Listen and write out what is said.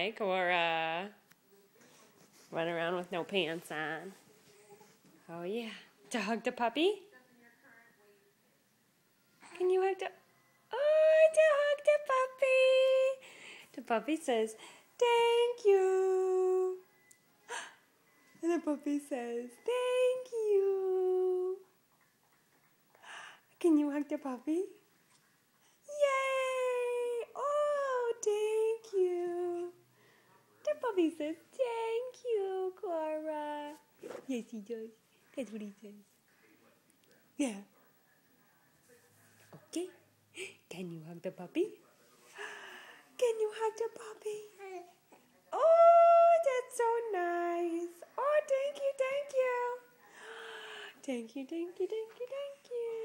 Hi, Cora. Run around with no pants on. Oh, yeah. To hug the puppy? Can you hug the... Oh, to hug the puppy. The puppy says, thank you. And the puppy says, thank you. Can you hug the puppy? Yay! Oh, thank you. The puppy says, thank you, Cora. Yes, he does. That's what he says. Yeah. Okay. Can you hug the puppy? Can you hug the puppy? Oh, that's so nice. Oh, thank you, thank you. Thank you, thank you, thank you, thank you.